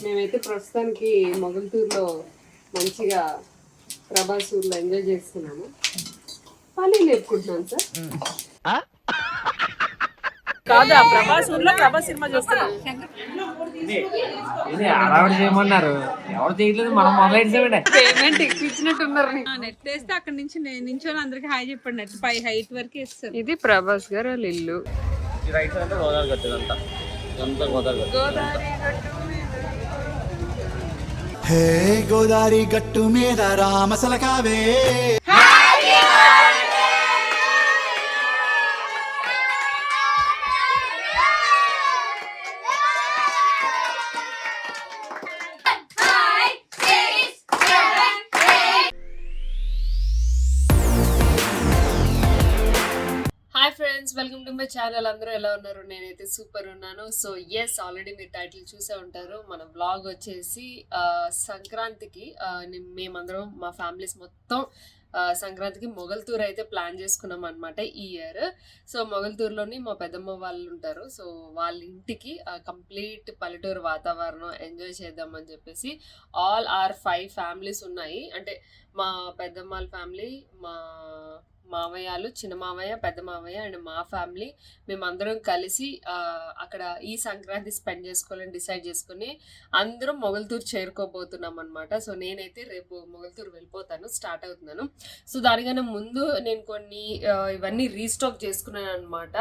మేమైతే ప్రస్తుతానికి మొగల్తూరులో మంచిగా ప్రభాస్ ఊర్లో ఎంజాయ్ చేస్తున్నాము. పల్లీలు లేపుకుంటున్నాను సార్. కాదు ప్రభాస్ ఊర్లో ప్రభాస్ సినిమా చూస్తున్నాం. చేయమన్నారు ఎవరు చేయట్లేదు, మనం మొదలెట్టామండి. పేమెంట్ ఇచ్చినట్టున్నారు. నెట్ వేస్తే అక్కడ నుంచి నేను నించొని అందరికి హాయ్ చెప్పండి. నెట్ పై హైట్ వరకు ఇస్తారు. ఇది ప్రభాస్ గారు వాళ్ళ ఇల్లు. హే గోదారి గట్టు మీద రామసలకావే. Hi friends, welcome to my channel. అందరూ ఎలా ఉన్నారు? నేనైతే సూపర్ ఉన్నాను. సో ఎస్, ఆల్రెడీ మీరు టైటిల్ చూసే ఉంటారు. మన వ్లాగ్ వచ్చేసి సంక్రాంతికి మేమందరం మా ఫ్యామిలీస్ మొత్తం సంక్రాంతికి మొగల్తూరు అయితే ప్లాన్ చేసుకున్నాం అనమాట ఈ ఇయర్. సో మొగల్తూరులోని మా పెద్దమ్మ వాళ్ళు ఉంటారు. సో వాళ్ళ ఇంటికి కంప్లీట్ పల్లెటూరు వాతావరణం ఎంజాయ్ చేద్దామని చెప్పేసి ఆల్ ఆర్ 5 ఫ్యామిలీస్ ఉన్నాయి. అంటే మా పెద్దమ్మ వాళ్ళ ఫ్యామిలీ, మా మామయ్యలు, చిన్న మామయ్య, పెద్ద మామయ్య అండ్ మా ఫ్యామిలీ, మేమందరం కలిసి అక్కడ ఈ సంక్రాంతి స్పెండ్ చేసుకోవాలని డిసైడ్ చేసుకుని అందరం మొగల్తూరు చేరుకోబోతున్నాం అనమాట. సో నేనైతే రేపు మొగల్తూరు వెళ్ళిపోతాను, స్టార్ట్ అవుతున్నాను. సో దానికన్నా ముందు నేను కొన్ని ఇవన్నీ రీస్టాక్ చేసుకున్నాను అనమాట.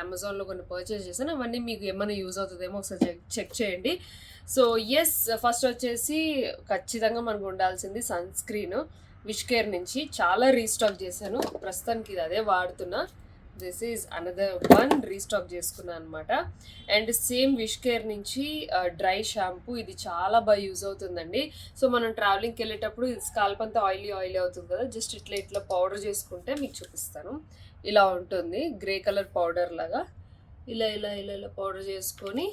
అమెజాన్లో కొన్ని పర్చేస్ చేశాను. అవన్నీ మీకు ఏమైనా యూజ్ అవుతుందేమో ఒకసారి చెక్ చేయండి. సో ఎస్, ఫస్ట్ వచ్చేసి ఖచ్చితంగా మనకు ఉండాల్సింది సన్ స్క్రీన్. విష్ కేర్ నుంచి చాలా రీస్టాక్ చేశాను. ప్రస్తుతానికి ఇది అదే వాడుతున్నా. This is another one restock చేసుకున్నాను అనమాట. అండ్ సేమ్ విష్ కేర్ నుంచి డ్రై షాంపూ, ఇది చాలా బాగా యూజ్ అవుతుందండి. సో మనం ట్రావెలింగ్కి వెళ్ళేటప్పుడు ఇది స్కాల్ప్ అంతా ఆయిలీ అవుతుంది కదా, జస్ట్ ఇట్లా పౌడర్ చేసుకుంటే మీకు చూపిస్తాను. ఇలా ఉంటుంది, గ్రే కలర్ పౌడర్ లాగా. ఇలా పౌడర్ చేసుకొని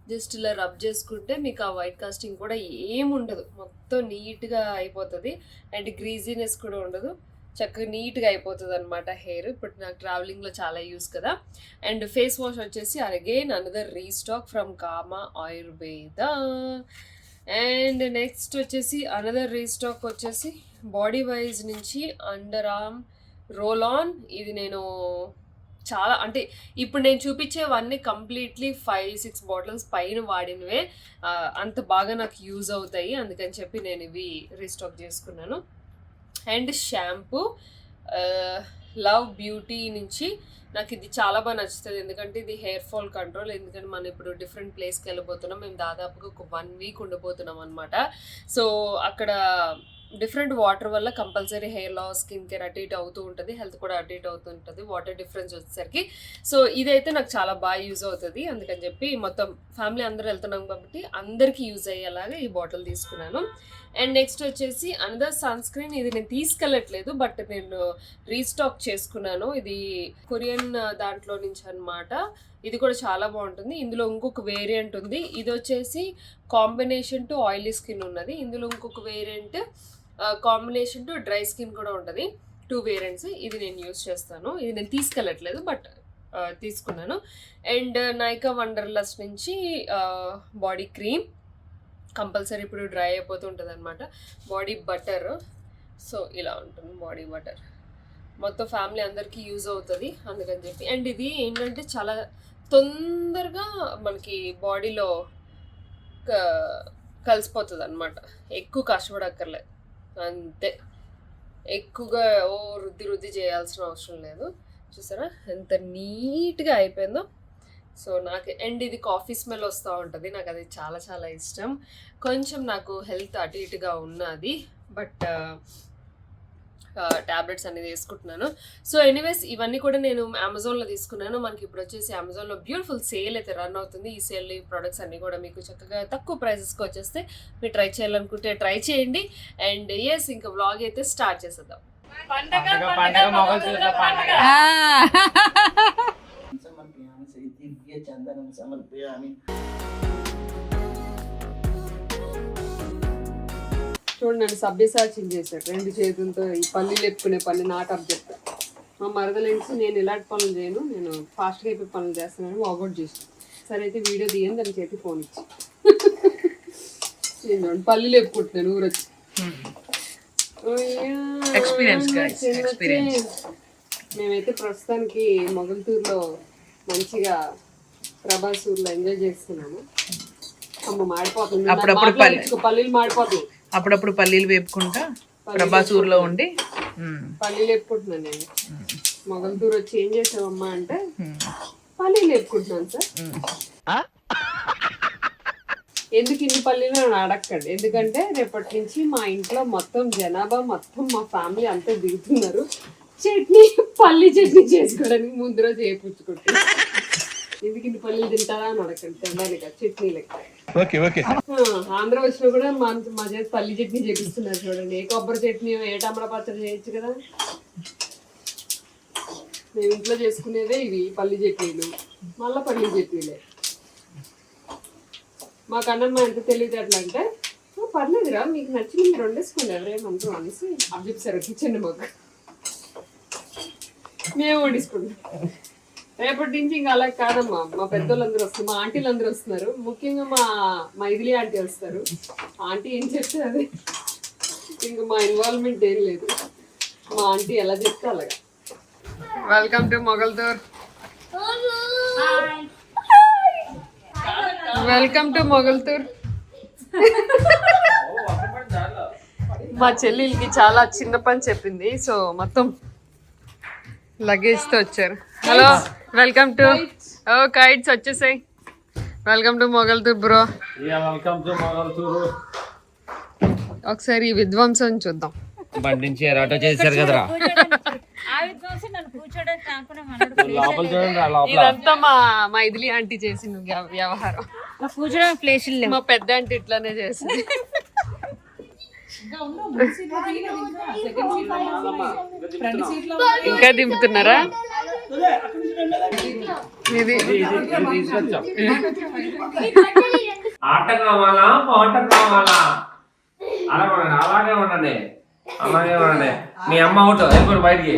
జస్ట్ ఇలా రబ్ చేసుకుంటే మీకు ఆ వైట్ కాస్టింగ్ కూడా ఏముండదు, మొత్తం నీట్గా అయిపోతుంది. అండ్ గ్రీజీనెస్ కూడా ఉండదు, చక్కగా నీట్గా అయిపోతుంది అనమాట హెయిర్. ఇప్పుడు నాకు ట్రావెలింగ్లో చాలా యూస్ కదా. అండ్ ఫేస్ వాష్ వచ్చేసి again another restock from comma Ayurveda. And next వచ్చేసి అనదర్ రీస్టాక్ వచ్చేసి బాడీ వైజ్ నుంచి అండర్ ఆర్మ్ రోల్ ఆన్. ఇది నేను చాలా, అంటే ఇప్పుడు నేను చూపించేవన్నీ కంప్లీట్లీ 5-6 బాటిల్స్ పైన వాడినవే. అంత బాగా నాకు యూజ్ అవుతాయి, అందుకని చెప్పి నేను ఇవి రీస్టాక్ చేసుకున్నాను. అండ్ షాంపూ లవ్ బ్యూటీ నుంచి నాకు ఇది చాలా బాగా నచ్చుతుంది, ఎందుకంటే ఇది హెయిర్ ఫాల్ కంట్రోల్. ఎందుకంటే మనం ఇప్పుడు డిఫరెంట్ ప్లేస్కి వెళ్ళిపోతున్నాం. మేము దాదాపుగా ఒక 1 వీక్ ఉండబోతున్నాం అనమాట. సో అక్కడ డిఫరెంట్ వాటర్ వల్ల compulsory hair loss, skin care అటు ఇటు అవుతూ ఉంటుంది, హెల్త్ కూడా అటు ఇటు అవుతూ ఉంటుంది వాటర్ డిఫరెన్స్ వచ్చేసరికి. సో ఇదైతే నాకు చాలా బాగా యూజ్ అవుతుంది, అందుకని చెప్పి మొత్తం ఫ్యామిలీ అందరూ వెళ్తున్నాం కాబట్టి అందరికీ యూజ్ అయ్యేలాగా ఈ బాటిల్ తీసుకున్నాను. అండ్ నెక్స్ట్ వచ్చేసి అనదర్ సన్ స్క్రీన్. ఇది నేను తీసుకెళ్ళట్లేదు, బట్ నేను రీస్టాక్ చేసుకున్నాను. ఇది కొరియన్ దాంట్లో నుంచి అనమాట. ఇది కూడా చాలా బాగుంటుంది. ఇందులో ఇంకొక వేరియంట్ ఉంది. ఇది వచ్చేసి కాంబినేషన్ టు ఆయిలీ స్కిన్ ఉన్నది. ఇందులో ఇంకొక variant combination to dry skin కూడా ఉంటుంది. 2 వేరియంట్స్. ఇది నేను యూజ్ చేస్తాను. ఇది నేను తీసుకెళ్ళట్లేదు, బట్ తీసుకున్నాను. అండ్ నైకా వండర్లస్ట్ నుంచి బాడీ క్రీమ్, కంపల్సరీ ఇప్పుడు డ్రై అయిపోతూ ఉంటుంది అనమాట. బాడీ బటర్, సో ఇలా ఉంటుంది బాడీ బటర్. మొత్తం ఫ్యామిలీ అందరికీ యూజ్ అవుతుంది, అందుకని చెప్పి. అండ్ ఇది ఏంటంటే చాలా తొందరగా మనకి బాడీలో కలిసిపోతుంది అనమాట, ఎక్కువ కష్టపడక్కర్లేదు, అంతే. ఎక్కువగా రుద్ది చేయాల్సిన అవసరం లేదు. చూసారా ఎంత నీట్గా అయిపోయిందో. సో నాకు, అండ్ ఇది కాఫీ స్మెల్ వస్తూ ఉంటుంది, నాకు అది చాలా చాలా ఇష్టం. కొంచెం నాకు హెల్త్ అటు ఇటుగా ఉన్నది, బట్ ట్యాబ్లెట్స్ అనేది వేసుకుంటున్నాను. సో ఎనీవేస్ ఇవన్నీ కూడా నేను అమెజాన్లో తీసుకున్నాను. మనకి ఇప్పుడు వచ్చేసి అమెజాన్లో బ్యూటిఫుల్ సేల్ అయితే రన్ అవుతుంది. ఈ సేల్ ఈ ప్రొడక్ట్స్ అన్నీ కూడా మీకు చక్కగా తక్కువ ప్రైసెస్కి వచ్చేస్తే మీరు ట్రై చేయాలనుకుంటే ట్రై చేయండి. అండ్ ఎస్, ఇంకా వ్లాగ్ అయితే స్టార్ట్ చేసేద్దాం. చూడండి, సభ్యసాచి చేశాడు 2 చేతులతో. ఈ పల్లి లేపుకునే పని నాట్ అప్ చెప్తా. మా మరదలేంటి నేను ఇలాంటి పనులు చేయను, నేను ఫాస్ట్గా అయిపోయి పనులు చేస్తున్నాను వాకౌట్ చేసి. సరే అయితే వీడియో తీయని దాని చేతి ఫోన్ ఇచ్చి నేను పల్లి లేపుకుంటున్నాను ఊరొచ్చి. మేమైతే ప్రస్తుతానికి మొగల్తూరులో మంచిగా ప్రభాస్ ఊర్లో ఎంజాయ్ చేస్తున్నాము. అమ్మ మాడిపోతుంది, పల్లీలు మాడిపోతుంది. అప్పుడప్పుడు పల్లీలు వేపుకుంటా ప్రభాస్ ఊర్లో ఉండి పల్లీలు వేపుకుంటున్నాను నేను. మొగల్తూరు వచ్చి ఏం చేసావమ్మా అంటే పల్లీలు వేపుకుంటున్నాను సార్. ఎందుకు ఇన్ని పల్లీలు అని అడగండి, ఎందుకంటే రేపటి నుంచి మా ఇంట్లో మొత్తం జనాభా మొత్తం మా ఫ్యామిలీ అంతా దిగుతున్నారు. చట్నీ పల్లి చట్నీ చేసుకోవడానికి ముందు రోజు వేపుచ్చుకుంటారు. ఎందుకు ఇన్ని పల్లీలు తింటారా అని అడగండి, తినడానికి చట్నీ లెక్క. ఆంధ్ర వచ్చినా కూడా మా చేతి పల్లి చట్నీ చేపిస్తున్నారు చూడండి. ఏ కొబ్బరి చట్నీ ఏ టమాటా పచ్చడి చేయొచ్చు కదా. మేము ఇంట్లో చేసుకునేదే ఇవి పల్లి చట్నీలు, మళ్ళీ పల్లి చట్నీలే. మా కన్నమ్మ ఎంత తెలియదు అంటే పర్లేదురా మీకు నచ్చింది మీరు వండేసుకోండి ఎవరేమంటారు అనేసి అవి చెప్తారు కిచెన్ మాకు. మేము వండేసుకుంటాం. రేపటి నుంచి ఇంకా అలా కాదమ్మా, మా పెద్దోళ్ళందరూ వస్తారు, మా ఆంటీలు అందరూ వస్తున్నారు. ముఖ్యంగా మా ఇదిలి ఆంటీ వస్తారు. ఆంటీ ఏం చెప్తే అదే, ఇంకా మా ఇన్వాల్వ్మెంట్ ఏం లేదు. మా ఆంటీ ఎలా చెప్తే అలాగా. Welcome to Mogalthur. Welcome to Mogalthur. మా చెల్లెలకి చాలా చిన్న పని చెప్పింది, సో మొత్తం లగేజ్ తో వచ్చారు. హలో వెల్కమ్ టు కైట్స్ వచ్చేసాయి. Welcome to Mogalthur bro. ఒకసారి విధ్వంసం చూద్దాం. బండి నుంచి ఎరాటో చేశారు కదరా. ఇదంతా మా ఇదిలి ఆంటీ చేసింది వ్యవహారం. మా పెద్ద ఆంటీ ఇట్లానే చేసింది. ఇంకా దింపుతున్నారా? ఇది ఆట కావాలా పాట కావాలా? అలాగే ఉండండి. మీ అమ్మ అవుట్ వెళ్ళిపోయి బయటికి.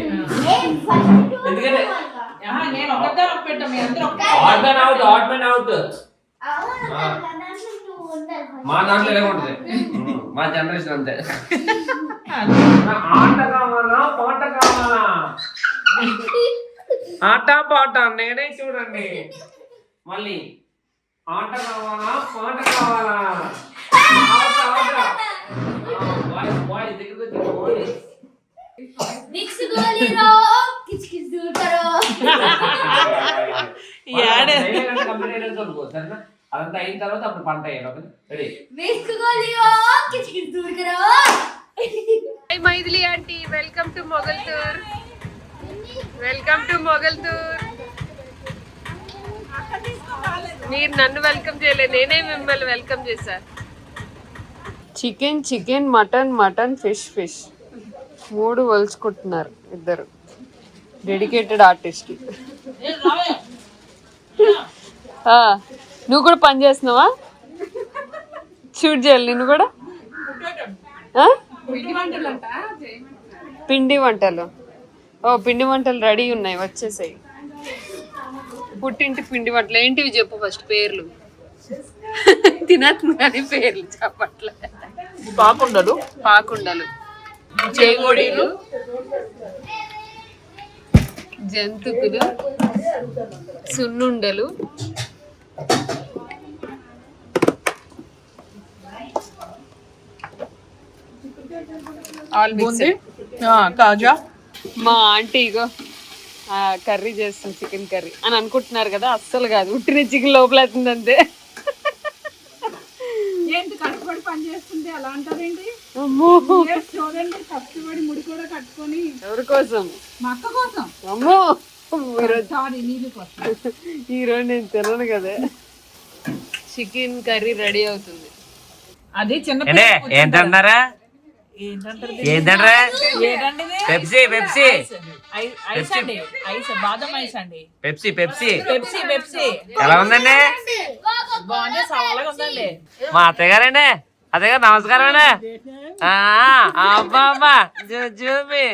ఎందుకంటే అవుట్ మా దాంట్లో ఎలా ఉంటుంది, మా జనరేషన్ అంతే. ఆట కావాలా పాట కావాలా? ఆట పాట నేనే చూడండి. మళ్ళీ ఆట కావాలా పాట కావాలా? అదంతా అయిన తర్వాత అప్పుడు పంట Maithili aunty. Welcome to Mogalthur. Welcome to Mogalthur. మీరు నన్ను వెల్కమ్ చేయలేదు, నేనే మిమ్మల్ని వెల్కమ్ చేశా. Chicken chicken, mutton mutton, fish fish, 3 వలుచుకుంటున్నారు ఇద్దరు డెడికేటెడ్ ఆర్టిస్ట్. నువ్వు కూడా పని చేస్తున్నావా? షూట్ చేయాలి నిన్ను కూడా. పిండి వంటలు. పిండి వంటలు రెడీ ఉన్నాయి, వచ్చేసాయి. పుట్టింటి పిండి వంటలు ఏంటివి చెప్పు ఫస్ట్ పేర్లు. తినని పేర్లు చెప్పట్లే. పాకుండలు, చేగోడీలు, జంతుకులు, సున్నుండలు, కాజా. మా ఆంటీ ఇగో కర్రీ చేస్తుంది, చికెన్ కర్రీ అని అనుకుంటున్నారు కదా, అస్సలు కాదు. ఉట్టిన చికెన్ లోపల అవుతుంది అంతే. కష్టపడి పని చేస్తుంటే అలా అంటారేంటి? చూడండి కష్టపడి ముడి కూడా కట్టుకొని. ఎవరి కోసం? మా అక్క కోసం. అమ్మో నీళ్ళు కోసం. ఈరోజు నేను తినను కదా. చికెన్ కర్రీ రెడీ అవుతుంది. అది చిన్న ఏంటన్నారా? ఏంటంటే పెప్సీ పెప్సీ బాదం ఐస్ అండి. పెప్సీ పెప్సీ పెప్సీ పెప్సీ ఎలా ఉందండి? బాగుంది, సవాలుగా ఉందండి. మా అత్తయ్య గారండి. అత్తయ్య గారు నమస్కారం అండి. అబ్బా అబ్బా చూపి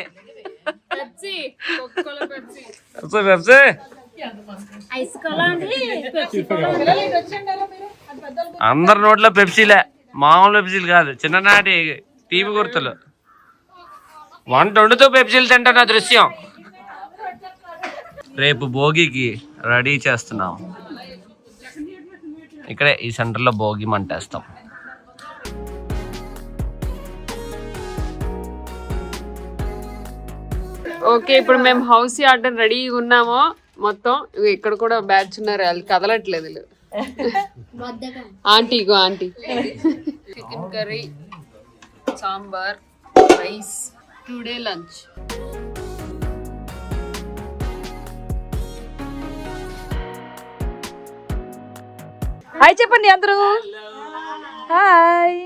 Pepsi Coca Cola Pepsi Pepsi ice cola అండి అందరి నోట్లో పెప్సీలే, మామూలు పెప్సీలు కాదు, చిన్ననాటి టీవీ గుర్తులు. వంట వండుతూ పెప్సీలు తింటున్న దృశ్యం. రేపు భోగికి రెడీ చేస్తున్నాం. ఇక్కడే ఈ సెంటర్లో భోగి మంటేస్తాం. ఓకే, ఇప్పుడు మేము హౌస్ యార్డ్ రెడీగా ఉన్నాము. మొత్తం ఇక్కడ కూడా బ్యాచ్ ఉన్నారు, వాళ్ళు కదలట్లేదు వీళ్ళు. ఆంటీ ఇగో aunty. Chicken curry, sambar, rice, today lunch. Hi చెప్పండి అందరూ. హాయ్.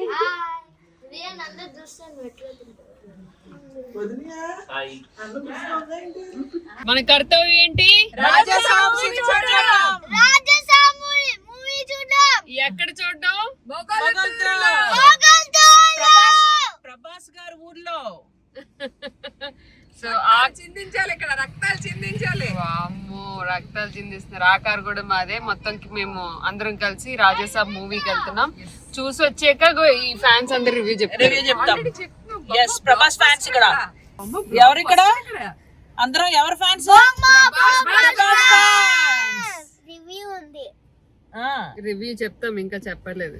మన కర్తవ్యం ఏంటి? ఎక్కడ చూడడం? ప్రభాస్ గారు ఊర్లో. సో చిందించాలి, ఇక్కడ రక్తాలు చిందించాలి. అమ్మో, రక్తాలు చిందిస్తున్నారు. ఆకారు కూడా మాదే. మొత్తంకి మేము అందరం కలిసి రాజాసాబ్ మూవీకి వెళ్తున్నాం. చూసి వచ్చాక ఈ ఫ్యాన్స్ అందరు రివ్యూ చెప్తాం. ప్రభాస్ ఫ్యాన్స్ ఇక్కడ. ఎవరు ఇక్కడ? అందరం ఎవరు ఫ్యాన్స్? రివ్యూ చెప్తాం, ఇంకా చెప్పలేదు.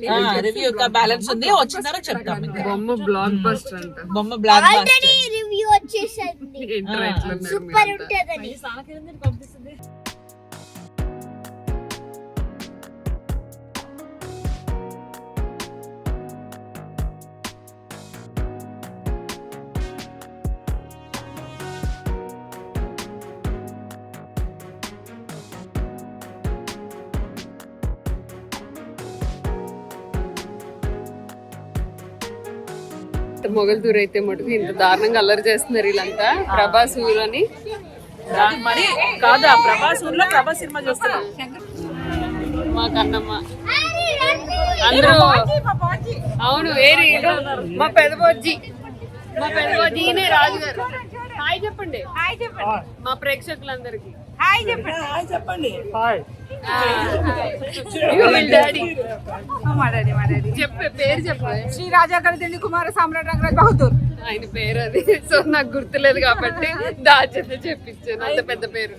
రివ్యూ బ్యాలెన్స్ ఉంది, వచ్చిన తర్వాత చెప్తాం. బొమ్మ బ్లాక్ బస్టర్ అంట. బొమ్మ బ్లాక్ బస్టర్. రివ్యూ వచ్చేసింది, సూపర్ ఉంటదని. మొగల్తూరు అయితే మటుకు ఇంత దారుణంగా అల్లరి చేస్తున్నారు వీళ్ళంతా. ప్రభాస్ ఊరు అని మరి కాదు, ఆ ప్రభాస్ ఊర్లో ప్రభాస్ సినిమా చూస్తున్నాం. మా కన్నమ్మ అందరూ. అవును, ఏరి మా పెదబొజ్జి. మా పెదబొజ్జి ఈయనే రాజు గారు. హాయ్ చెప్పండి. మా ప్రేక్షకులందరికి హాయ్ చెప్పండి. హాయ్ చెప్పండి. డాడీ మా డాడీ చెప్పే పేరు చెప్పండి. శ్రీ రాజా గణతండ్రి కుమార సామ్రాట్ రంగరాజ్ బహదూర్. ఆయన పేరు అది. సో నాకు గుర్తులేదు కాబట్టి దాచేత చెప్పించాను. అంత పెద్ద పేరు.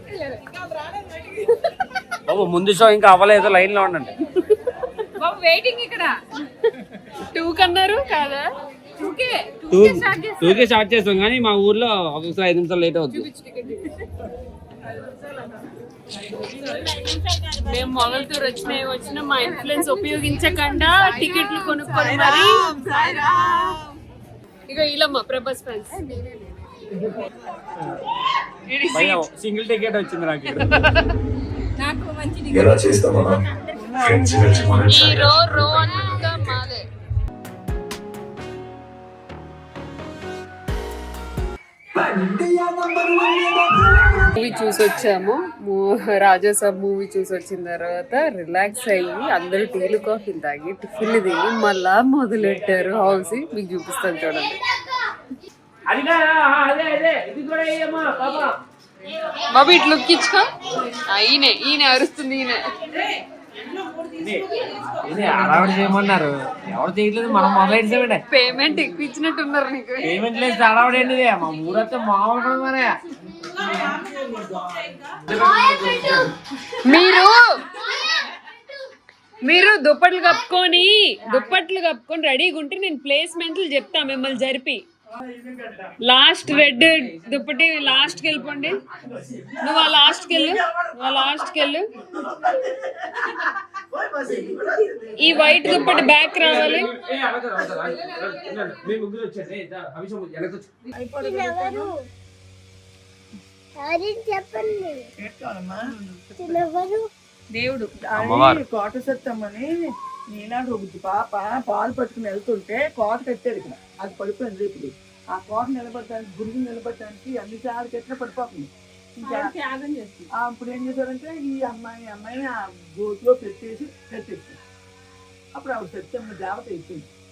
ముందు షో ఇంకా అవ్వలేదు, లైన్ లో ఉండండి. వెయిటింగ్ ఇక్కడ 2 కన్నారు కాదా? 2కే స్టార్ట్ చేస్తాం, కానీ మా ఊర్లో ఒకసారి 5 నిమిషాలు లేట్ అవుతుంది. మేము మొగల్తూరు వచ్చిన మా ఇన్ఫ్లుయెన్స్ ఉపయోగించకుండా టికెట్లు కొనుక్కొని మరి ఇక ఇలా మా ప్రభాస్ ఫ్యాన్స్. సింగిల్ టికెట్ వచ్చింది నాకు మంచి ఈ రో అంతా మాదే. మూవీ చూసి వచ్చాము. రాజాసాబ్ మూవీ చూసి వచ్చిన తర్వాత రిలాక్స్ అయ్యి అందరూ టీలు కాఫీలు తాగి టిఫిన్లు తిని మళ్ళా మొదలెట్టారు హౌస్. మీకు చూపిస్తాను చూడండి. బాబు ఇట్లా లుక్కిచ్చుకో. ఈయన అరుస్తుంది. అలవాటు చేయమన్నారు, ఎవరు చేయట్లేదు, మనం మొదలెట్టామండి. పేమెంట్ ఎక్కువ ఇచ్చినట్టున్నారు నీకు. పేమెంట్ లేదు, అలవాటు మా ఊరైతే మామూలు మరే. మీరు దుప్పట్లు కప్పుకొని రెడీగా ఉంటే నేను ప్లేస్మెంట్లు చెప్తా మిమ్మల్ని జరిపి. లాస్ట్ రెడ్ దుప్పటి లాస్ట్కి వెళ్ళిపోండి. నువ్వు ఆ లాస్ట్కి వెళ్ళు. ఈ వైట్ దుప్పటి బ్యాక్ రావాలి. దేవుడు కోట సత్తమ్మని ఈనాడు పాప పాలు పట్టుకుని వెళ్తుంటే కోట కట్టారు ఇక్కడ. అది పడిపోయింది. ఇప్పుడు ఆ కోట నిలబడటానికి, గురువుని నిలబడటానికి అన్ని సార్లు కట్టినా పడిపోతుంది. అప్పుడు ఏం చేశారంటే ఈ అమ్మాయిని ఆ గోతులో కట్టేసారు. అప్పుడు ఆవిడ సత్యమ్మ దేవత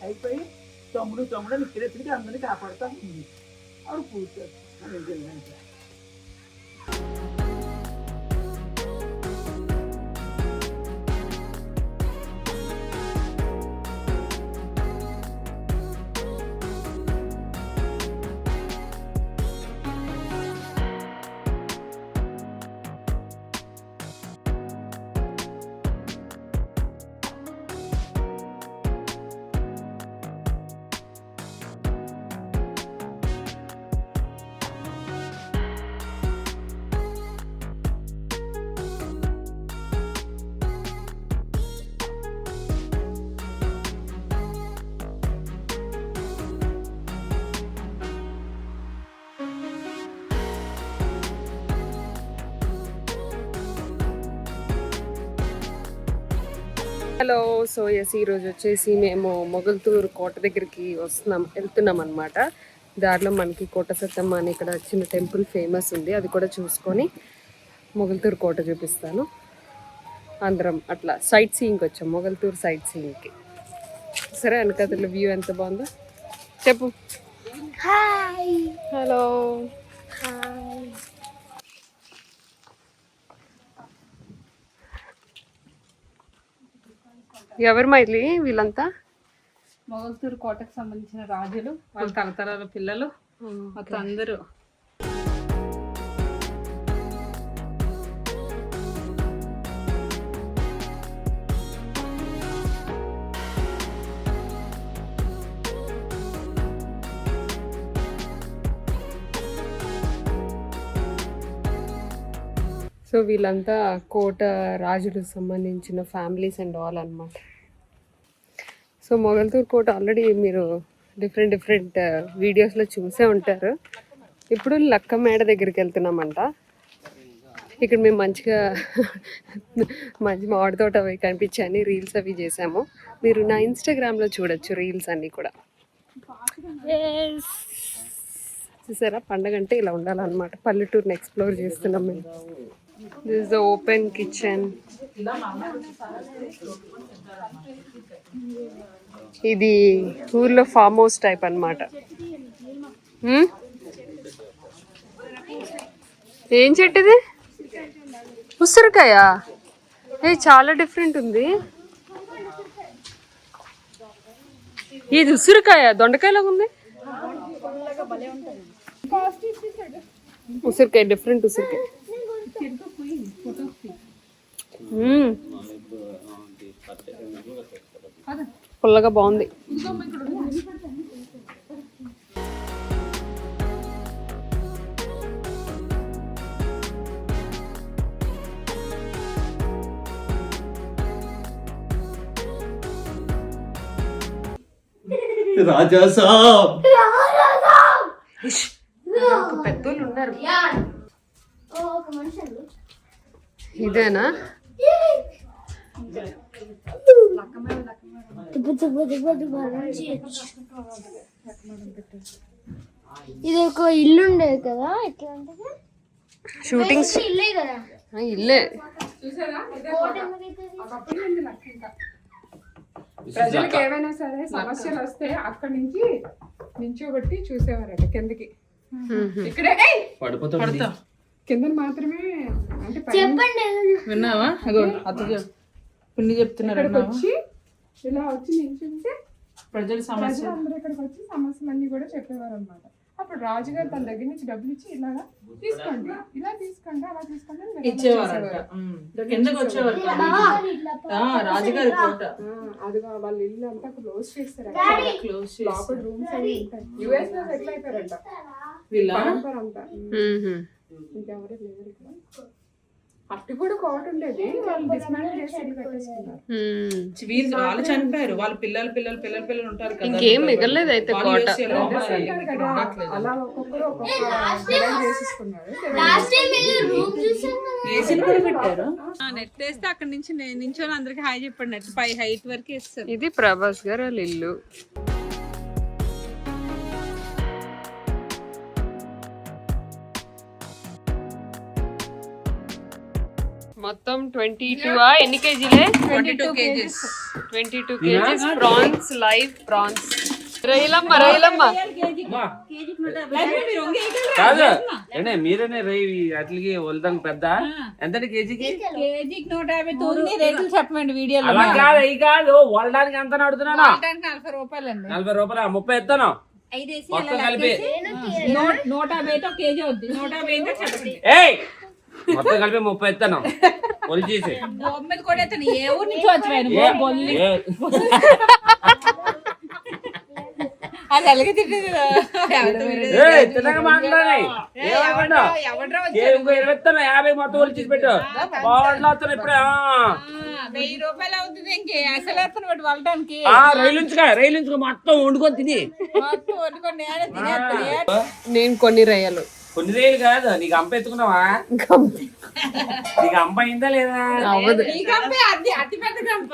అయిపోయి తమ్ముడు ఇక్కడే తిరిగి అందరినీ కాపాడుతూ ఉంది. ఆవిడ పూర్తి హలో, సో ఎస్ ఈరోజు వచ్చేసి మేము మొగల్తూరు కోట దగ్గరికి వెళ్తున్నాం అనమాట. దారిలో మనకి కోట సత్తమ్మ అని ఇక్కడ చిన్న టెంపుల్ ఫేమస్ ఉంది, అది కూడా చూసుకొని మొగల్తూరు కోట చూపిస్తాను. అందరం అట్లా సైట్ సీయింగ్కి వచ్చాం, మొగల్తూరు సైట్ సీయింగ్కి. సరే వెనకతల వ్యూ ఎంత బాగుందో చెప్పు. Hi hello, hi. ఎవరు మైలి వీళ్ళంతా? మొగల్తూరు కోటకు సంబంధించిన రాజులు, వాళ్ళ తరతరాల పిల్లలు మొత్తం అందరూ. సో వీళ్ళంతా కోట రాజులకు సంబంధించిన ఫ్యామిలీస్ అండ్ ఆల్ అనమాట. సో మొగల్తూరు కోట ఆల్రెడీ మీరు డిఫరెంట్ వీడియోస్లో చూసే ఉంటారు. ఇప్పుడు లక్క మేడ దగ్గరికి వెళ్తున్నామంట. ఇక్కడ మేము మంచిగా మంచి మామిడి తోట అవి కనిపించాయని రీల్స్ అవి చేసాము. మీరు నా ఇన్స్టాగ్రామ్లో చూడొచ్చు రీల్స్ అన్నీ కూడా. చూసారా, పండగ అంటే ఇలా ఉండాలన్నమాట. పల్లెటూరుని ఎక్స్ప్లోర్ చేస్తున్నాం మేము. This is the open kitchen. ఇది ఊర్లో ఫామ్ హౌస్ టైప్ అన్నమాట. ఏం చెట్టు ఇది? ఉసిరికాయ. ఏ చాలా డిఫరెంట్ ఉంది. ఇది ఉసిరికాయ, దొండకాయలాగా ఉంది. ఉసిరికాయ, డిఫరెంట్ ఉసిరికాయ. పుల్లగా బాగుంది. రాజా సాబ్ పెద్దోళ్ళు ఉన్నారు. ఒక మనిషి ఇదేనా? ఇది ఒక ఇల్లు ఉండేది కదా, ఎట్లాంటిది? షూటింగ్స్ ఇల్లే కదా. ఇల్లే. ప్రజలకు ఏమైనా సరే సమస్యలు వస్తే అక్కడి నుంచి నించోబెట్టి చూసేవారట కిందకి. ఇక్కడే పడతా కింద మాత్రమే, అంటే చెప్పండి. విన్నావా? అదో అతను పిన్ని చెప్తున్నారు. వచ్చి ఇలా వచ్చి నించుంటే ప్రజల సమస్య అందరూ ఇక్కడికి వచ్చి సమస్యలన్నీ కూడా చెప్పేవారు అనమాట. అప్పుడు రాజుగారు తన దగ్గర నుంచి డబ్బులు ఇచ్చి ఇలాగా తీసుకోండి, ఇలా తీసుకోండి, అలా తీసుకోండి అని ఇచ్చేవారు. కిందకి వచ్చేవారు రాజుగారి కోట. అది వాళ్ళ ఇల్లు అంతా క్లోజ్ చేస్తారు. క్లోజ్ లోపల రూమ్స్ అవి ఉంటాయి. యుఎస్ లో సెటిల్ అయిపోయారంట వీళ్ళ పరంపర అంతా. ఇంకెవరు లేరు ఇక్కడ. అట్టి కూడా కోట ఉండేది, వాళ్ళు డిస్మాంటిల్ చేసి ఇల్లు కట్టేసుకున్నారు. వాళ్ళు చనిపోయారు, వాళ్ళ పిల్లలు ఉంటారు కదా. ఇంకేం మిగలేదు అయితే కోట. అలా ఒక్కొక్కరు ఒక్కొక్క చేసేసుకున్నారు. ఏసీలు కూడా పెట్టారు. నెట్ వేస్తే అక్కడ నుంచి నించొని అందరికి హాయ్ చెప్పండి. నెట్ పై హైట్ వరకు వేస్తారు. ఇది ప్రభాస్ గారు వాళ్ళ ఇల్లు. మొత్తం 22 ఎన్ని కేజీలే? 22 kgs. 22 kgs prawns, live prawns. రైలమ్మ కాదు ఏంటే మీరేనే అట్లకి వెళ్తాను పెద్ద ఎంతండి కేజీకి కేజీకి 150 తూగి రేట్లు చెప్పండి వీడియోలో. అలా కాదు అవి కాదు వల్లడానికి ఎంత అడుగుతున్నాను 40 రూపాయలండి. 40 రూపాయలు 30 ఎత్తాను మొత్తం కలిపి 150 కేజీ అవుద్ది. 150 చెప్పండి. ఏయ్ మొత్తం కలిపి 30 ఎత్తాను ఒలిచేసి బొమ్మది కూడా ఎత్తాను. ఏ ఊరు నుంచి వచ్చాను బొల్లి అది అలాగే తింటుంది. తినక మాట్లాడాలి 50 మొత్తం ఒలిచేసి పెట్టు బాగుంటుంది వస్తాను ఇప్పుడే 1000 రూపాయలు అవుతుంది. ఇంకే అసలు వస్తాను బట్టి వాళ్ళటానికి రైలు మొత్తం వండుకొని తిని మొత్తం వండుకొని నేనే తినేస్తాను. నేను కొన్ని రొయ్యలు కొన్ని రైలు కాదు నీకు అంప ఎత్తుకున్నావా నీకు అంప అయిందా లేదా అవ్వదు. ఈ గంపే అది అతి పెద్ద గంప.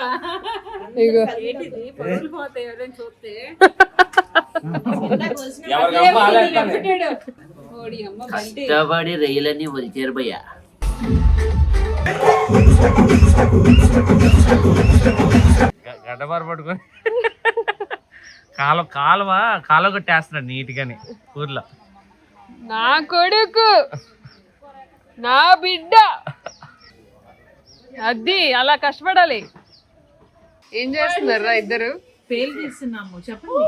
ఇగో ఏంటిది పరువులు పోతాయి ఎవరైనా చూస్తే. ఎవరికి అంప ఆలేస్తాను ఓడి అమ్మ బండి. కష్టపడి రైలన్నీ వదిలేరు భయ్యా. గడ్డబారు పట్టుకొని కాలువ కొట్టేస్తున్నాడు నీట్గాని ఊర్లో. నా కొడుకు నా బిడ్డ అది అలా కష్టపడాలి. ఏం చేస్తున్నారా ఇద్దరు? పేలు తీస్తున్నాము చెప్పండి.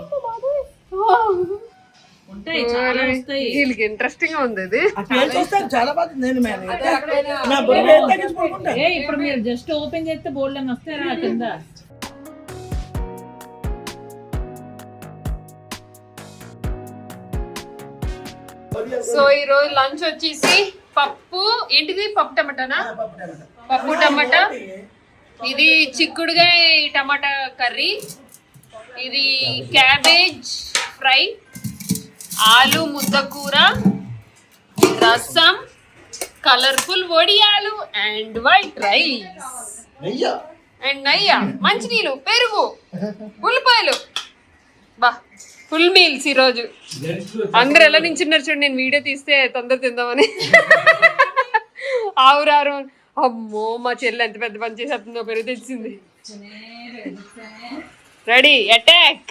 ఉంటాయి చాలా వస్తాయి. వీళ్ళకి ఇంట్రెస్టింగ్ గా ఉంది ఇది. చాలా బాగుంది. నేను ఇప్పుడు మీరు జస్ట్ ఓపెన్ చేస్తే బోల్డ్ అని వస్తారా కింద. సో ఈ రోజు లంచ్ వచ్చేసి పప్పు ఏంటిది పప్పు టమాటానా? పప్పు టమాటా, ఇది చిక్కుడుగాయ టమాటా కర్రీ, ఇది క్యాబేజ్ ఫ్రై, ఆలు ముద్ద కూర, రసం, కలర్ఫుల్ వడియాలు అండ్ వైట్ రైస్ అండ్ నయ్య, మంచినీళ్ళు, పెరుగు, ఉల్లిపాయలు. బా ఫుల్ మీల్స్ ఈరోజు. అందరు ఎలా నించున్నారు చూడండి. నేను వీడియో తీస్తే తొందర తిందామని. ఆవురారు అమ్మో మా చెల్లి ఎంత పెద్ద పని చేసేస్తుందో పెరుగు తెచ్చింది. Ready attack.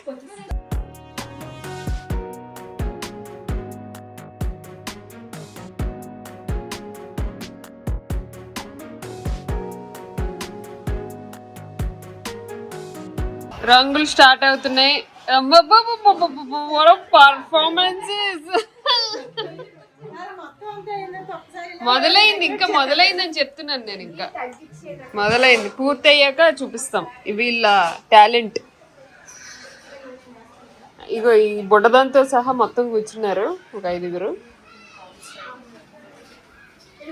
రంగులు స్టార్ట్ అవుతున్నాయి. పర్ఫార్మెన్సెస్ మొదలైంది, ఇంకా మొదలైందని చెప్తున్నాను నేను. ఇంకా మొదలైంది, పూర్తి అయ్యాక చూపిస్తాం వీళ్ళ టాలెంట్. ఇగో ఈ బుడ్డదంతో సహా మొత్తం కూర్చున్నారు ఒక 5గురు.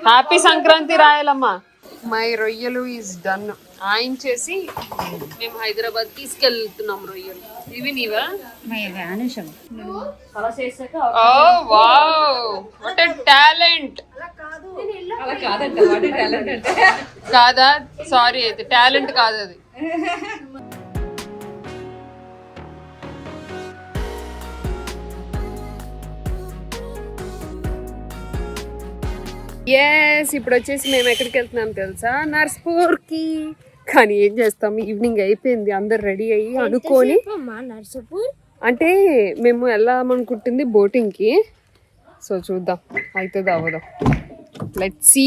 హ్యాపీ సంక్రాంతి రాయాలమ్మా. మై రొయ్యలు ఈజ్ డన్. ఆయన చేసి మేము హైదరాబాద్ తీసుకెళ్తున్నాం రొయ్యలు. ఇవి నీవా? ఓ వావ్ వాట్ ఎ టాలెంట్. కాదా? సారీ అయితే టాలెంట్ కాదు అది. ఎస్ ఇప్పుడు వచ్చేసి మేము ఎక్కడికి వెళ్తున్నాం తెలుసా? నర్స్పూర్కి. కానీ ఏం చేస్తాం, ఈవినింగ్ అయిపోయింది, అందరు రెడీ అయ్యి అనుకొని. అంటే మేము వెళ్ళామనుకుంటుంది బోటింగ్కి. సో చూద్దాం అవుతుందో అవ్వదో. Let's see.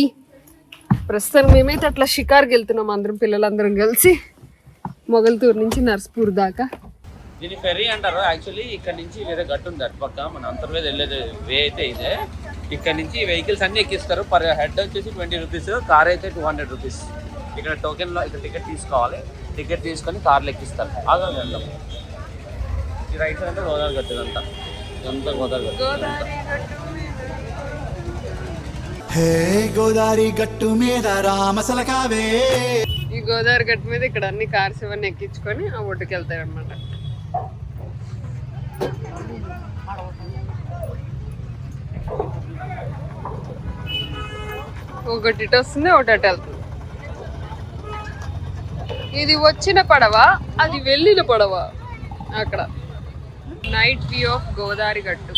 ప్రస్తుతం మేమైతే అట్లా షికార్కి వెళ్తున్నాం అందరం, పిల్లలందరం కలిసి మొగల్తూరు నుంచి నర్స్పూర్ దాకా. దీన్ని ఫెర్రీ అంటారు యాక్చువల్లీ. ఇక్కడ నుంచి వేరే గట్టు ఉంది అటుపక్క, మన అంతర్వేది వెళ్ళేది వే అయితే ఇదే. ఇక్కడ నుంచి వెహికల్స్ అన్ని ఎక్కిస్తారు. పర్ హెడ్ వచ్చేసి 20 రూపీస్, కార్ అయితే 200 రూపీస్. ఇక్కడ టోకెన్లో ఇక్కడ టికెట్ తీసుకోవాలి. టికెట్ తీసుకొని కార్లు ఎక్కిస్తారు. ఆగా వెళ్దాం. ఈ రైట్ సైడ్ అంటే గోదావరి గట్టు ఇదంతా. ఇదంతా గోదావరి గట్టు. హే గోదావరి గట్టు మీద రామసలకావే. ఈ గోదావరి గట్టు మీద ఇక్కడ అన్ని కార్స్ ఇవన్నీ ఎక్కించుకొని ఆ ఒడ్డుకి వెళ్తారు అనమాట. ఒకటి ఇటు వస్తుంది, ఒకటి అటు వెళ్తుంది. ఇది వచ్చిన పడవ, అది వెళ్ళిన పడవ. అక్కడ నైట్ వ్యూ ఆఫ్ గోదావరి గట్టు.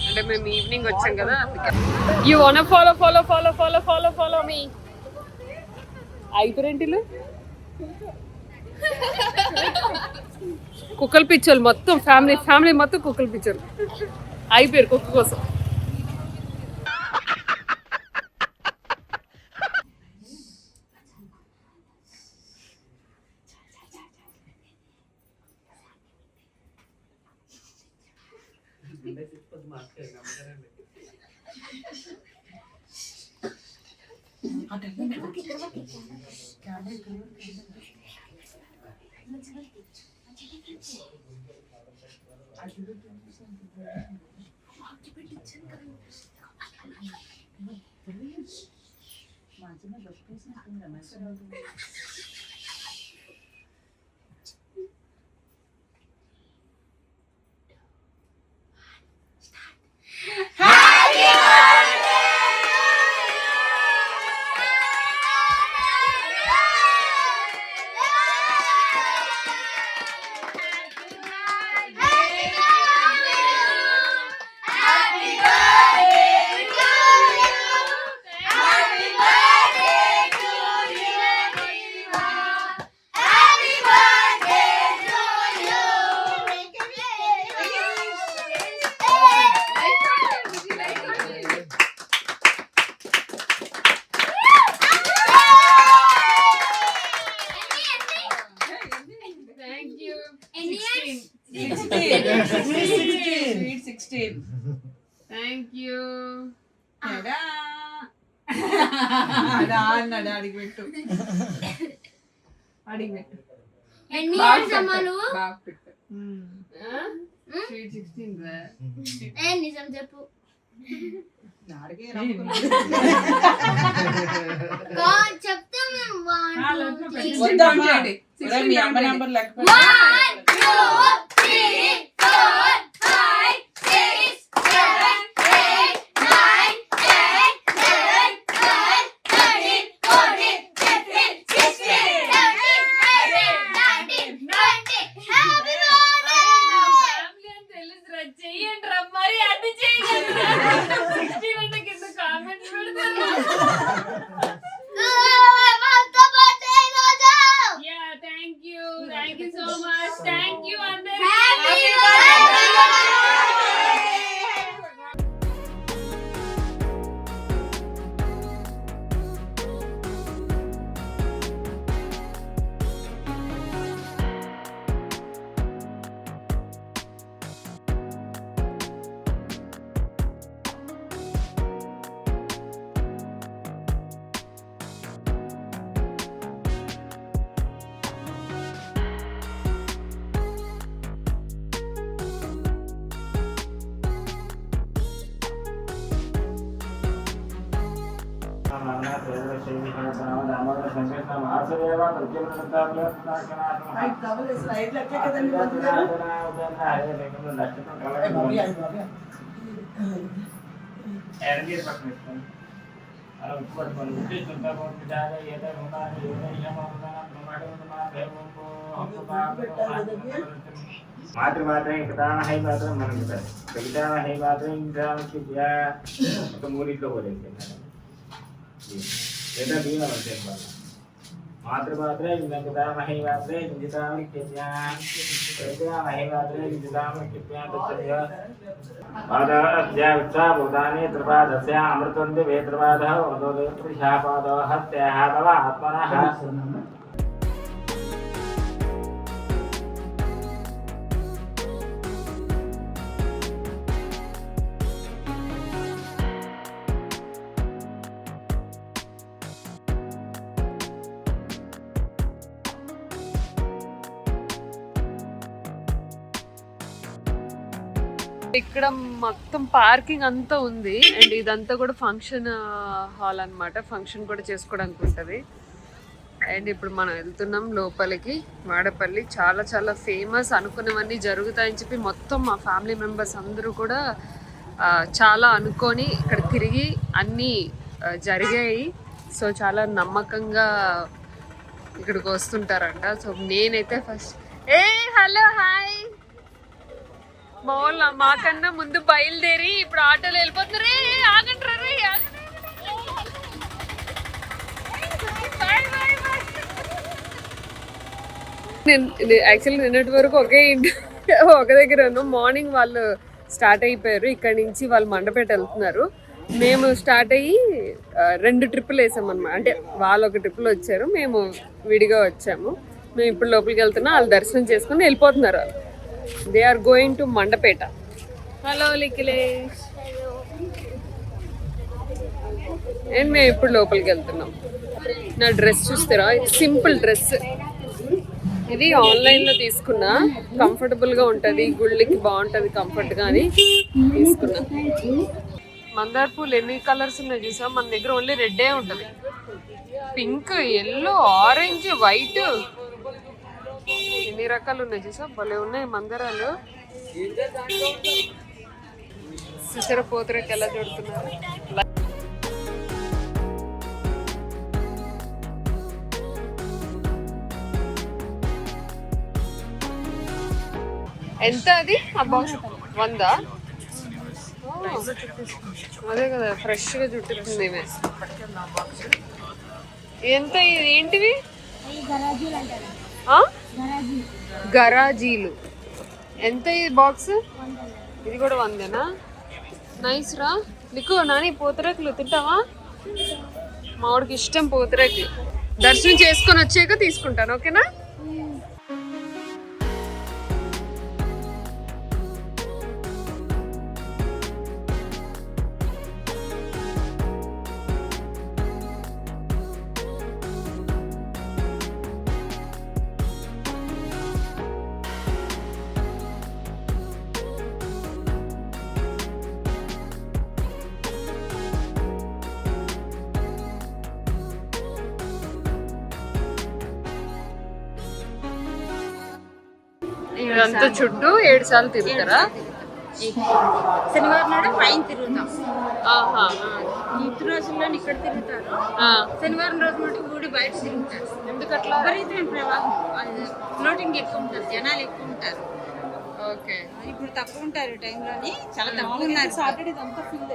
అంటే మేము ఈవినింగ్ వచ్చాం కదా అందుకే. You want follow follow follow follow follow follow me. అయిపోరేంటిలు కుక్కలు పిచ్చోళ్ళు మొత్తం ఫ్యామిలీ మొత్తం కుక్కలు పిచ్చోళ్ళు అయిపోయారు కుక్క కోసం. Thank you. అడిగిపెట్టు ఎన్ని ఇయర్స్ అమ్మా నువ్వు? నిజం చెప్పు. చెప్తా మీ అమ్మ నంబర్ లెక్క 1 2 3 4 5 6 7 8 9 10 11 12 13 14 15 16 17 18 19 20. Happy birthday. ఫ్యామిలీ అని తెలుసురా, చెయ్యండి రా, మరి అది చెయ్యండి. 16 అంటే కింద కామెంట్స్ పెడతారు. Yeah, thank you so much. Thank you అందరికీ. Happy birthday. మాతృమాత్రం పితామహై మాత్రం మనకు పితామహై మాత్రం ఇంకా ఒక మూడింట్లో పోలేదు లేదా దీని అంటే మాతృమాత్రే పితామహై మాత్రే పితామహై మాత్రే పాదానే త్రిపాదస్య అమృతం వేత్రపాద శాపాదో హత్య ఆత్మన. ఇక్కడ మొత్తం పార్కింగ్ అంతా ఉంది అండ్ ఇదంతా కూడా ఫంక్షన్ హాల్ అన్నమాట. ఫంక్షన్ కూడా చేసుకోవడానికి ఉంటుంది. అండ్ ఇప్పుడు మనం వెళ్తున్నాం లోపలికి. వాడపల్లి చాలా చాలా ఫేమస్, అనుకున్నవన్నీ జరుగుతాయని చెప్పి మొత్తం మా ఫ్యామిలీ మెంబర్స్ అందరూ కూడా చాలా అనుకొని ఇక్కడ తిరిగి అన్నీ జరిగాయి. సో చాలా నమ్మకంగా ఇక్కడికి వస్తుంటారంట. సో నేనైతే ఫస్ట్ హలో హాయ్ మామూలు మాకన్నా ముందు బయలుదేరి ఇప్పుడు ఆటోలో వెళ్ళిపోతున్నారు. ఆగండి రీ నేను యాక్చువల్లీ నిన్నటి వరకు ఒకే ఇంటి ఒక దగ్గర ఉన్నాం. మార్నింగ్ వాళ్ళు స్టార్ట్ అయిపోయారు, ఇక్కడ నుంచి వాళ్ళు మండపేట వెళ్తున్నారు. మేము స్టార్ట్ అయ్యి 2 ట్రిప్పులు వేసామన్నమాట. అంటే వాళ్ళు ఒక ట్రిప్పులో వచ్చారు, మేము విడిగా వచ్చాము. మేము ఇప్పుడు లోపలికి వెళ్తున్నాం, వాళ్ళు దర్శనం చేసుకుని వెళ్ళిపోతున్నారు. They are going to Mandapeta. Hello Likhilesh. And మేము ఇప్పుడు లోపలికి వెళ్తున్నాం. నా డ్రెస్ చూస్తారా, సింపుల్ డ్రెస్ ఇది. ఆన్లైన్లో తీసుకున్నా, కంఫర్టబుల్గా ఉంటుంది, గుళ్ళకి బాగుంటుంది కంఫర్ట్గా అని తీసుకున్నా. మందార పూలు ఎన్ని కలర్స్ ఉన్నాయి చూసా, మన దగ్గర ఓన్లీ రెడ్డే ఉంటుంది. పింక్, ఎల్లో, ఆరెంజ్, వైట్, ఎన్ని రకాలు ఉన్నాయి చూసా, భలే ఉన్నాయి మందారాలు. చూసారా పోతురకి ఎలా చూడుతున్నారు. ఎంత అది ఆ బాక్స్? 100? అదే కదా ఫ్రెష్గా చుట్టుతుంది. ఎంత ఏంటివి? గరాజీలు. ఎంత ఇది బాక్స్? ఇది కూడా 100నా? నైస్ రా. నీకు నాని పూతరేకులు తింటావా? మావాడికి ఇష్టం పూతరేకులు. దర్శనం చేసుకొని వచ్చాక తీసుకుంటాను, ఓకేనా? ఇదంతా చుట్టూ 7 సార్లు తిరుగుతారా? శనివారం నాడు పైన తిరుగుతాం. ఆహా. మిగతా రోజుల్లో ఇక్కడ తిరుగుతారు. శనివారం రోజు మటు గుడి బయట తిరుగుతారు. ఎందుకట్లా? విపరీతమైన ప్రవాహం, ఫ్లోటింగ్ ఎక్కువ ఉంటారు, జనాలు ఎక్కువ ఉంటారు. ఓకే. ఇప్పుడు తక్కువ ఉంటారు ఈ టైంలోని, చాలా తక్కువ ఉన్నారు. సాటర్డే అంతా ఫుల్.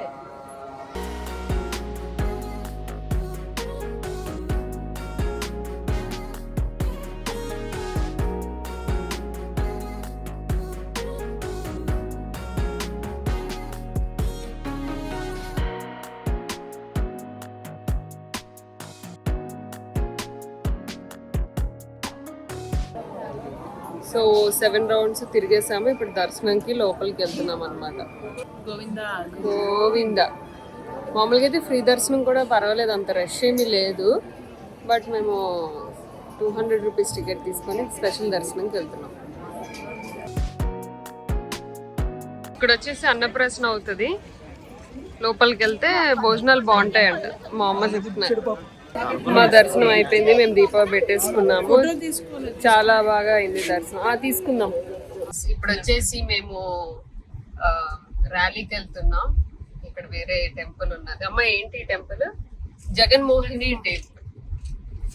So 7 rounds తిరిగేసాము. ఇప్పుడు దర్శనంకి లోపలికి వెళ్తున్నాం అనమాట. గోవింద. మామూలుగా అయితే ఫ్రీ దర్శనం కూడా పర్వాలేదు, అంత రష్ ఏమీ లేదు. బట్ మేము 200 రూపీస్ టికెట్ తీసుకొని స్పెషల్ దర్శనంకి వెళ్తున్నాం. ఇక్కడ వచ్చేసి అన్నప్రసన అవుతుంది. లోపలికి వెళ్తే భోజనాలు బాగుంటాయంట, మా అమ్మ చెప్తున్నారు. మా దర్శనం అయిపోయింది, మేము దీపావళి పెట్టేసుకున్నాము. చాలా బాగా అయింది దర్శనం. తీసుకుందాం. ఇప్పుడు వచ్చేసి మేము ర్యాలీకి వెళ్తున్నాం. ఇక్కడ వేరే టెంపుల్ ఉన్నది. అమ్మ ఏంటి టెంపుల్? జగన్మోహిని టెంపుల్.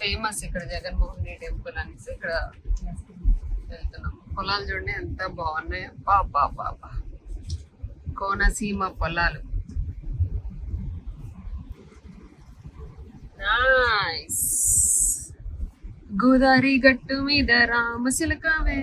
ఫేమస్ ఇక్కడ జగన్మోహిని టెంపుల్ అనేసి ఇక్కడ వెళ్తున్నాం. పొలాలు చూడండి ఎంత బాగున్నాయో, బాబా బాబా, కోనసీమ పొలాలు. నైస్. గోదావరి గట్టు మీద రామశిలకవే.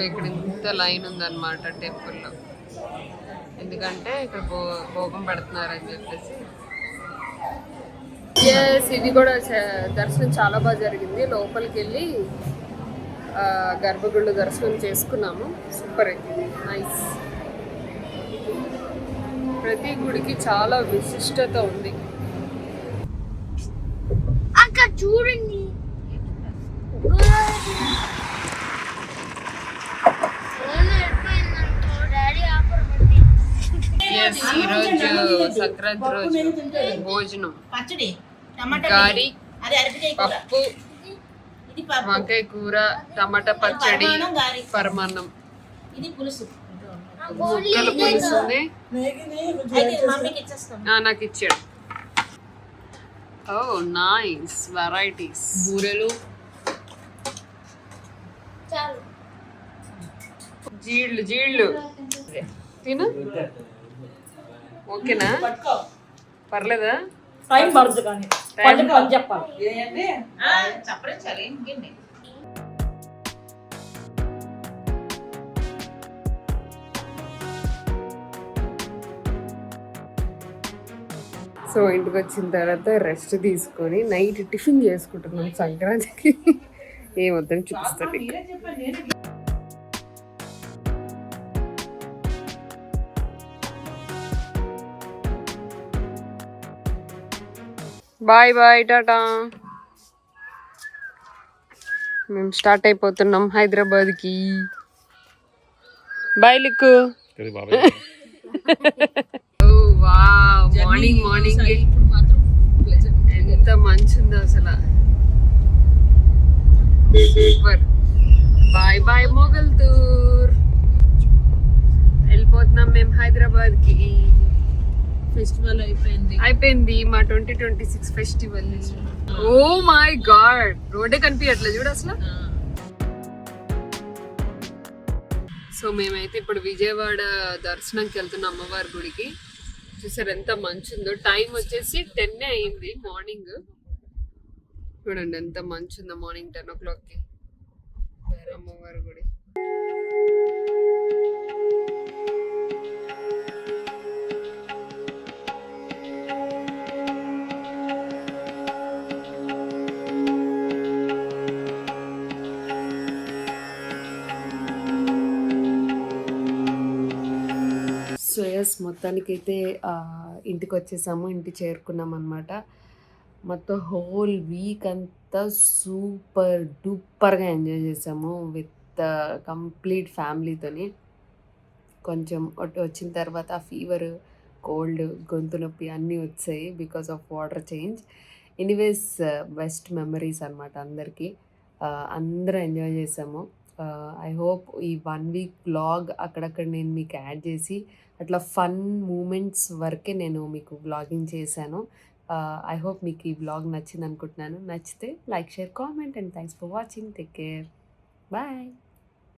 ఇక్కడ ఇంత లైన్ ఉందన్నమాట టెంపుల్లో, ఎందుకంటే ఇక్కడ భోగం పెడుతున్నారని చెప్పేసి. ఇది కూడా దర్శనం చాలా బాగా జరిగింది. లోపలికి వెళ్ళి గర్భగుళ్ళు దర్శనం చేసుకున్నాము. Super, nice. ప్రతి గుడికి చాలా విశిష్టత ఉంది. అక్కడ చూడండి, ఎస్ ఈరోజు సంక్రాంతి రోజు భోజనం పచ్చడి గారి అది అరటికాయ కూర పప్పు ఇది పప్పు వంకాయ కూర టమాటా పచ్చడి పరమాన్నం, గారి. పరమాన్నం ఇది పులుసు ముక్కల పులుసు ఉంది. అయితే మమ్మీకి ఇచ్చేస్తాం నాకు ఇచ్చాడు. ఓ నైస్ వెరైటీస్ బూరెలు జీళ్ళు తిను. ఓకేనా పర్లేదా? టైం పడుతుంది కానీ చెప్పాలి చెప్పలేదు ఇంకేంటి. సో ఇంటికి వచ్చిన తర్వాత రెస్ట్ తీసుకొని నైట్ టిఫిన్ చేసుకుంటున్నాం సంక్రాంతికి. ఏమొద్దని చూపిస్తాను. Bye bye tata. మేము స్టార్ట్ అయిపోతున్నాం హైదరాబాద్కి. బాయ్ లిక్కు. మార్నింగ్ ఎంత మంచి ఉందో అసలు. సూపర్. Bye bye Mogalthur. వెళ్ళిపోతున్నాం మేము హైదరాబాద్కి. ఫెస్టివల్ అయిపోయింది మా 2026 ఫెస్టివల్. ఓ మై గాడ్ రోడ్డే కనిపించట్లేదు చూడు అసలు. సో మేమైతే ఇప్పుడు విజయవాడ దర్శనంకి వెళ్తున్నాం అమ్మవారి గుడికి. చూసారు ఎంత మంచి ఉందో. టైం వచ్చేసి 10 అయింది మార్నింగ్. చూడండి ఎంత మంచి ఉందో మార్నింగ్ 10 o'clockకి అమ్మవారి గుడి. సో ఎస్ మొత్తానికైతే ఇంటికి వచ్చేసాము. ఇంటికి చేరుకున్నాం అనమాట. మొత్తం హోల్ వీక్ అంతా సూపర్ డూపర్గా ఎంజాయ్ చేసాము విత్ కంప్లీట్ ఫ్యామిలీతోని. కొంచెం వచ్చిన తర్వాత ఫీవర్, కోల్డ్, గొంతు నొప్పి అన్నీ వచ్చాయి because of water change. Anyways best memories అనమాట అందరికీ. అందరూ ఎంజాయ్ చేసాము. ఐ హోప్ ఈ 1 week వ్లాగ్ అక్కడక్కడ నేను మీకు యాడ్ చేసి అట్లా ఫన్ మూమెంట్స్ వరకే నేను మీకు వ్లాగింగ్ చేశాను. ఐ హోప్ మీకు ఈ వ్లాగ్ నచ్చింది అనుకుంటున్నాను. నచ్చితే like, share, comment and thanks for watching. Take care. Bye.